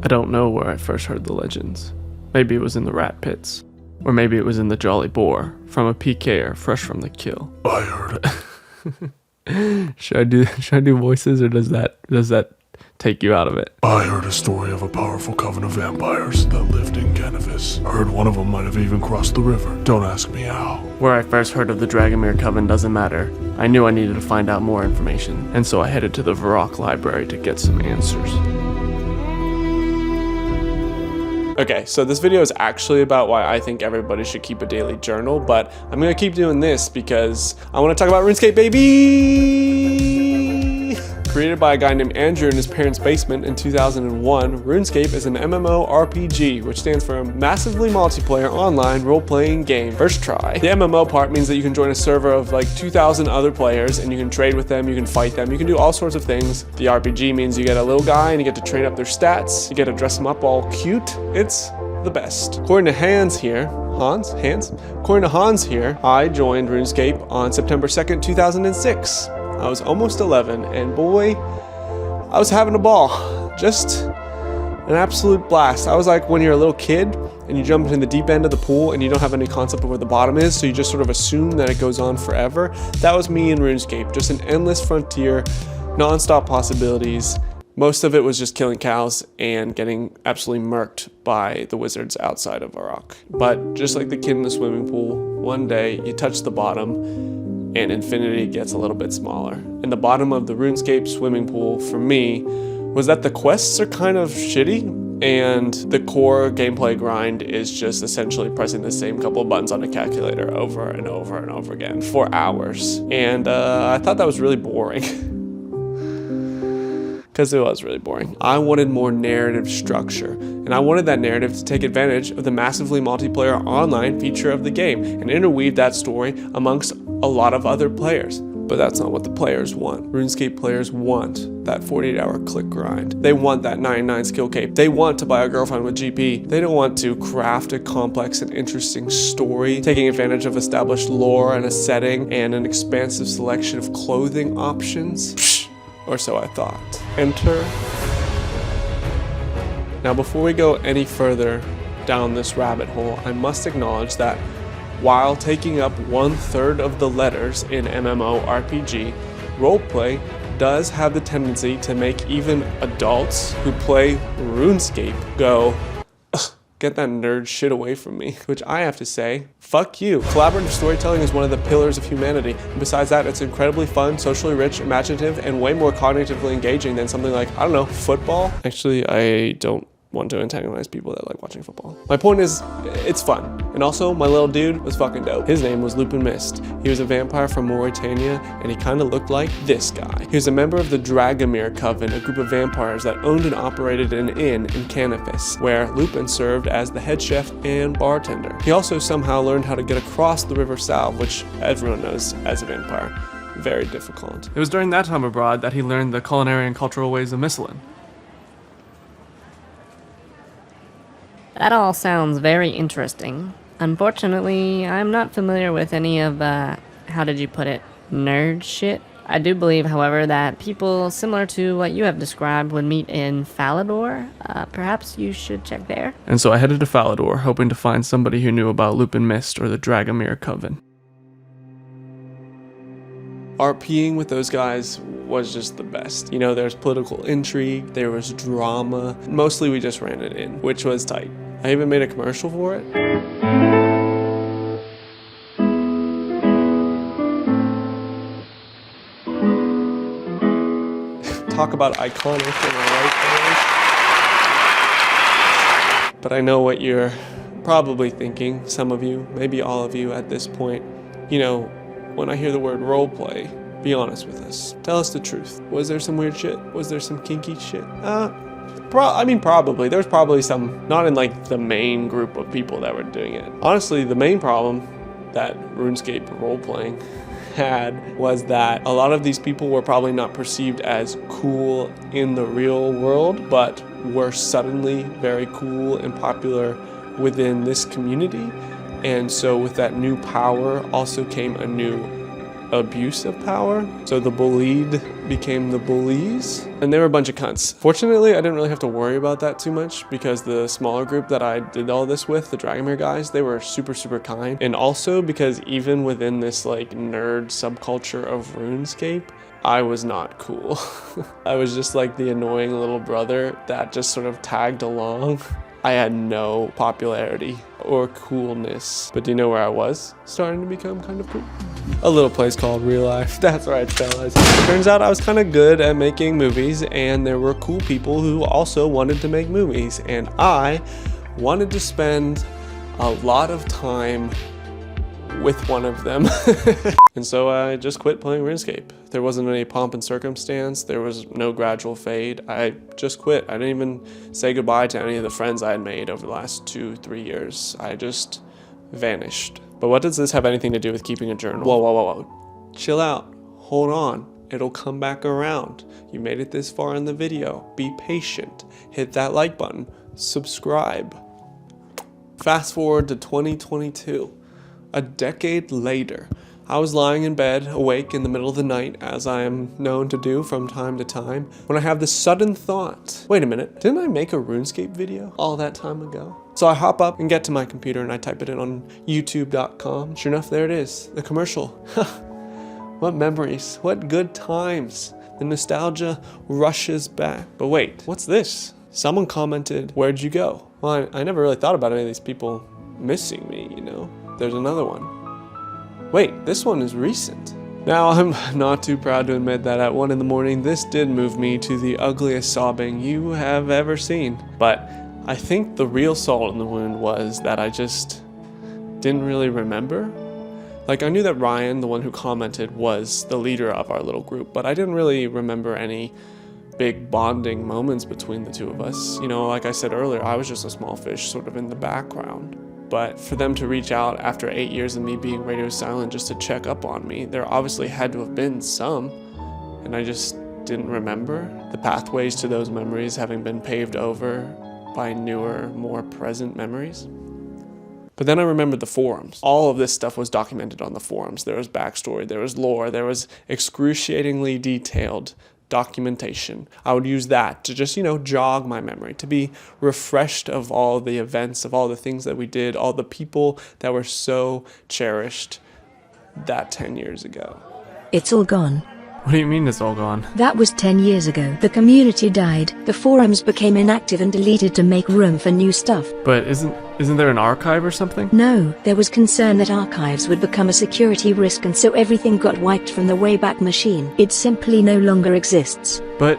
I don't know where I first heard the legends. Maybe it was in the rat pits. Or maybe it was in the Jolly Boar, from a PKer fresh from the kill. I heard it. Should I do voices, or does that take you out of it? I heard a story of a powerful coven of vampires that lived in Cannabis. I heard one of them might have even crossed the river. Don't ask me how. Where I first heard of the Dragomir Coven doesn't matter. I knew I needed to find out more information, and so I headed to the Varrock library to get some answers. Okay, so this video is actually about why I think everybody should keep a daily journal, but I'm gonna keep doing this because I wanna talk about RuneScape, baby! Created by a guy named Andrew in his parents' basement in 2001, RuneScape is an MMORPG, which stands for Massively Multiplayer Online Role-Playing Game. First try. The MMO part means that you can join a server of like 2,000 other players and you can trade with them, you can fight them, you can do all sorts of things. The RPG means you get a little guy and you get to train up their stats, you get to dress them up all cute. It's the best. According to Hans here, According to Hans here, I joined RuneScape on September 2nd, 2006. I was almost 11, and boy, I was having a ball. Just an absolute blast. I was like when you're a little kid and you jump into the deep end of the pool and you don't have any concept of where the bottom is, so you just sort of assume that it goes on forever. That was me in RuneScape, just an endless frontier, non-stop possibilities. Most of it was just killing cows and getting absolutely murked by the wizards outside of Varrock. But just like the kid in the swimming pool, one day you touch the bottom and infinity gets a little bit smaller. And the bottom of the RuneScape swimming pool for me was that the quests are kind of shitty and the core gameplay grind is just essentially pressing the same couple of buttons on a calculator over and over and over again for hours. And I thought that was really boring. Because it was really boring. I wanted more narrative structure, and I wanted that narrative to take advantage of the massively multiplayer online feature of the game and interweave that story amongst a lot of other players. But that's not what the players want. RuneScape players want that 48-hour click grind. They want that 99 skill cape. They want to buy a girlfriend with GP. They don't want to craft a complex and interesting story, taking advantage of established lore and a setting and an expansive selection of clothing options. Psh, or so I thought. Enter. Now before we go any further down this rabbit hole, I must acknowledge that while taking up 1/3 of the letters in MMORPG, roleplay does have the tendency to make even adults who play RuneScape go, get that nerd shit away from me. Which I have to say, fuck you. Collaborative storytelling is one of the pillars of humanity. And besides that, it's incredibly fun, socially rich, imaginative, and way more cognitively engaging than something like, I don't know, football. Actually, I don't want to antagonize people that like watching football. My point is, it's fun. And also, my little dude was fucking dope. His name was Lupin Mist. He was a vampire from Mauritania, and he kind of looked like this guy. He was a member of the Dragomir Coven, a group of vampires that owned and operated an inn in Cannabis, where Lupin served as the head chef and bartender. He also somehow learned how to get across the River Salve, which everyone knows as a vampire. Very difficult. It was during that time abroad that he learned the culinary and cultural ways of Misselin. That all sounds very interesting. Unfortunately, I'm not familiar with any of, how did you put it, nerd shit. I do believe, however, that people similar to what you have described would meet in Falador. Perhaps you should check there. And so I headed to Falador, hoping to find somebody who knew about Lupin Mist or the Dragomir Coven. RPing with those guys was just the best. You know, there's political intrigue, there was drama. Mostly we just ran it in, which was tight. I even made a commercial for it. Talk about iconic, am I right, guys? But I know what you're probably thinking, some of you, maybe all of you at this point. You know, when I hear the word roleplay, be honest with us. Tell us the truth. Was there some weird shit? Was there some kinky shit? Probably. There's probably some, not in like the main group of people that were doing it. Honestly, the main problem that RuneScape role-playing had was that a lot of these people were probably not perceived as cool in the real world, but were suddenly very cool and popular within this community. And so with that new power also came a new abuse of power. So the bullied became the bullies, and they were a bunch of cunts. Fortunately, I didn't really have to worry about that too much because the smaller group that I did all this with, the Dragomir guys, they were super, super kind. And also because even within this like nerd subculture of RuneScape, I was not cool. I was just like the annoying little brother that just sort of tagged along. I had no popularity or coolness. But do you know where I was starting to become kind of cool? A little place called Real Life. That's right, fellas. Turns out I was kind of good at making movies, and there were cool people who also wanted to make movies, and I wanted to spend a lot of time with one of them. And so I just quit playing RuneScape. There wasn't any pomp and circumstance. There was no gradual fade. I just quit. I didn't even say goodbye to any of the friends I had made over the last 2-3 years. I just vanished. But what does this have anything to do with keeping a journal? Whoa, whoa, whoa, whoa. Chill out. Hold on. It'll come back around. You made it this far in the video. Be patient. Hit that like button. Subscribe. Fast forward to 2022. A decade later, I was lying in bed, awake in the middle of the night, as I am known to do from time to time, when I have this sudden thought, wait a minute, didn't I make a RuneScape video all that time ago? So I hop up and get to my computer and I type it in on youtube.com. Sure enough, there it is, the commercial. What memories, what good times. The nostalgia rushes back. But wait, what's this? Someone commented, "Where'd you go?" Well, I never really thought about any of these people missing me, you know? There's another one. Wait, this one is recent. Now, I'm not too proud to admit that at 1 in the morning, this did move me to the ugliest sobbing you have ever seen. But I think the real salt in the wound was that I just didn't really remember. Like, I knew that Ryan, the one who commented, was the leader of our little group, but I didn't really remember any big bonding moments between the two of us. You know, like I said earlier, I was just a small fish sort of in the background. But for them to reach out after 8 years of me being radio silent just to check up on me, there obviously had to have been some, and I just didn't remember. The pathways to those memories having been paved over by newer, more present memories. But then I remembered the forums. All of this stuff was documented on the forums. There was backstory, there was lore, there was excruciatingly detailed documentation. I would use that to just, you know, jog my memory, to be refreshed of all the events, of all the things that we did, all the people that were so cherished that 10 years ago. It's all gone. What do you mean it's all gone? That was 10 years ago. The community died, the forums became inactive and deleted to make room for new stuff. But isn't there an archive or something? No, there was concern that archives would become a security risk, and so everything got wiped from the Wayback Machine. It simply no longer exists. But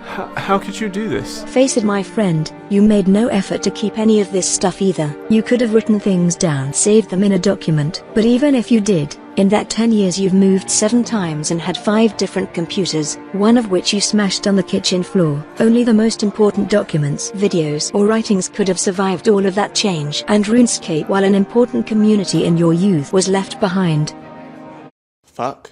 how could you do this? Face it, my friend, you made no effort to keep any of this stuff either. You could have written things down, saved them in a document, but even if you did, in that 10 years you've moved 7 times and had 5 different computers, one of which you smashed on the kitchen floor. Only the most important documents, videos, or writings could have survived all of that change. And RuneScape, while an important community in your youth, was left behind. Fuck.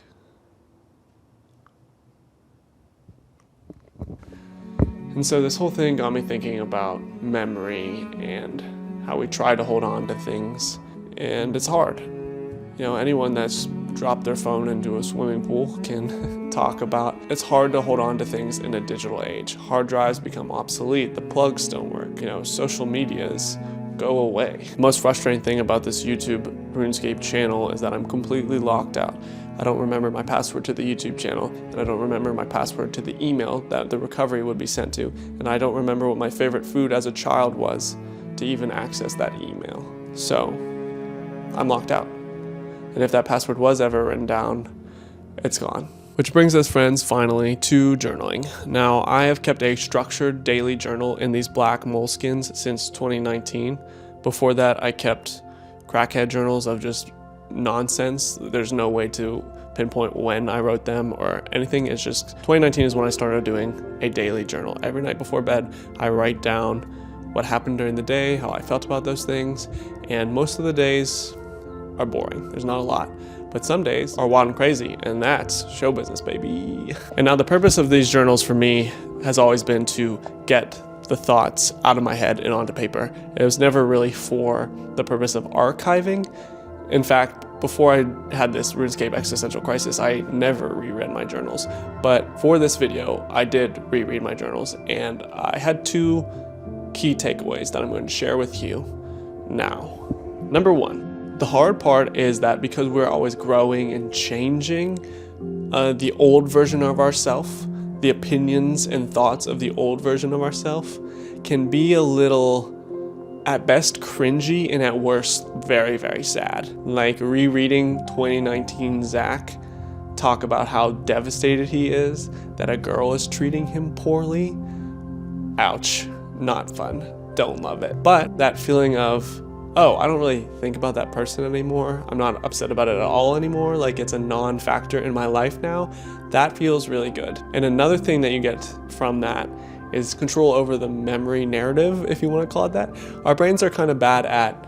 And so this whole thing got me thinking about memory and how we try to hold on to things, and it's hard. You know, anyone that's dropped their phone into a swimming pool can talk about it's hard to hold on to things in a digital age. Hard drives become obsolete, the plugs don't work, you know, social medias go away. The most frustrating thing about this YouTube RuneScape channel is that I'm completely locked out. I don't remember my password to the YouTube channel, and I don't remember my password to the email that the recovery would be sent to, and I don't remember what my favorite food as a child was to even access that email. So, I'm locked out. And if that password was ever written down, it's gone. Which brings us, friends, finally to journaling. Now, I have kept a structured daily journal in these black moleskins since 2019. Before that, I kept crackhead journals of just nonsense. There's no way to pinpoint when I wrote them or anything. It's just 2019 is when I started doing a daily journal. Every night before bed, I write down what happened during the day, how I felt about those things, and most of the days are boring. There's not a lot. But some days are wild and crazy, and that's show business, baby. And now the purpose of these journals for me has always been to get the thoughts out of my head and onto paper. It was never really for the purpose of archiving. In fact, before I had this RuneScape existential crisis, I never reread my journals. But for this video, I did reread my journals, and I had 2 key takeaways that I'm going to share with you now. Number 1, the hard part is that because we're always growing and changing, the old version of ourself, the opinions and thoughts of the old version of ourself can be a little, at best, cringy, and at worst, very, very sad. Like rereading 2019 Zach talk about how devastated he is that a girl is treating him poorly. Ouch, not fun, don't love it. But that feeling of, oh, I don't really think about that person anymore. I'm not upset about it at all anymore. Like it's a non-factor in my life now. That feels really good. And another thing that you get from that is control over the memory narrative, if you want to call it that. Our brains are kind of bad at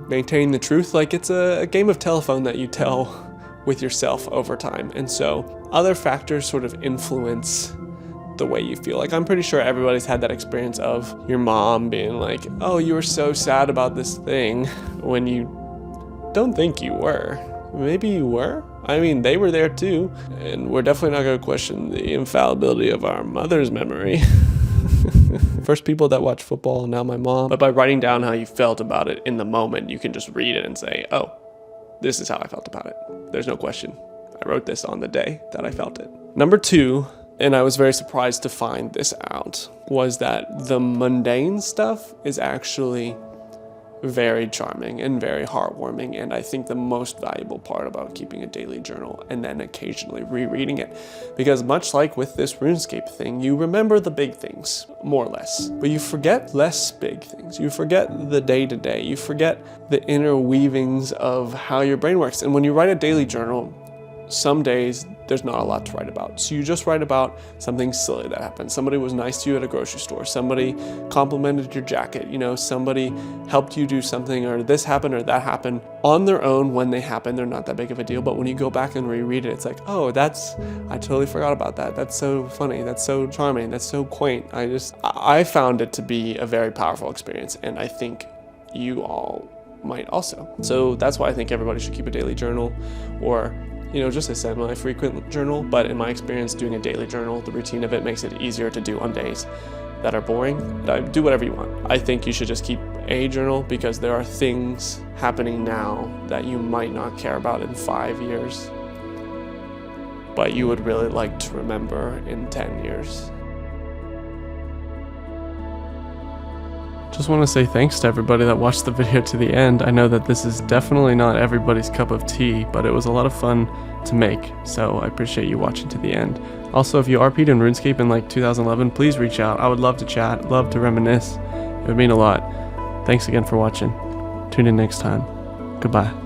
maintaining the truth. Like it's a game of telephone that you tell with yourself over time. And so other factors sort of influence the way you feel. Like I'm pretty sure everybody's had that experience of your mom being like, oh, you were so sad about this thing, when you don't think you were. Maybe you were. I mean, they were there too. And we're definitely not going to question the infallibility of our mother's memory. First people that watch football, now my mom. But by writing down how you felt about it in the moment, you can just read it and say, oh, this is how I felt about it. There's no question. I wrote this on the day that I felt it. Number 2, and I was very surprised to find this out, was that the mundane stuff is actually very charming and very heartwarming, and I think the most valuable part about keeping a daily journal and then occasionally rereading it, because much like with this RuneScape thing, you remember the big things, more or less, but you forget less big things. You forget the day-to-day. You forget the inner weavings of how your brain works. And when you write a daily journal, some days there's not a lot to write about. So you just write about something silly that happened. Somebody was nice to you at a grocery store. Somebody complimented your jacket. You know, somebody helped you do something, or this happened or that happened. On their own, when they happen, they're not that big of a deal. But when you go back and reread it, it's like, oh, I totally forgot about that. That's so funny. That's so charming. That's so quaint. I found it to be a very powerful experience, and I think you all might also. So that's why I think everybody should keep a daily journal, or just a semi-frequent journal. But in my experience, doing a daily journal, the routine of it makes it easier to do on days that are boring. Do whatever you want. I think you should just keep a journal, because there are things happening now that you might not care about in 5 years, but you would really like to remember in 10 years. Just want to say thanks to everybody that watched the video to the end. I know that this is definitely not everybody's cup of tea, but it was a lot of fun to make, so I appreciate you watching to the end. Also, if you RP'd in RuneScape in like 2011, please reach out. I would love to chat, love to reminisce. It would mean a lot. Thanks again for watching. Tune in next time. Goodbye.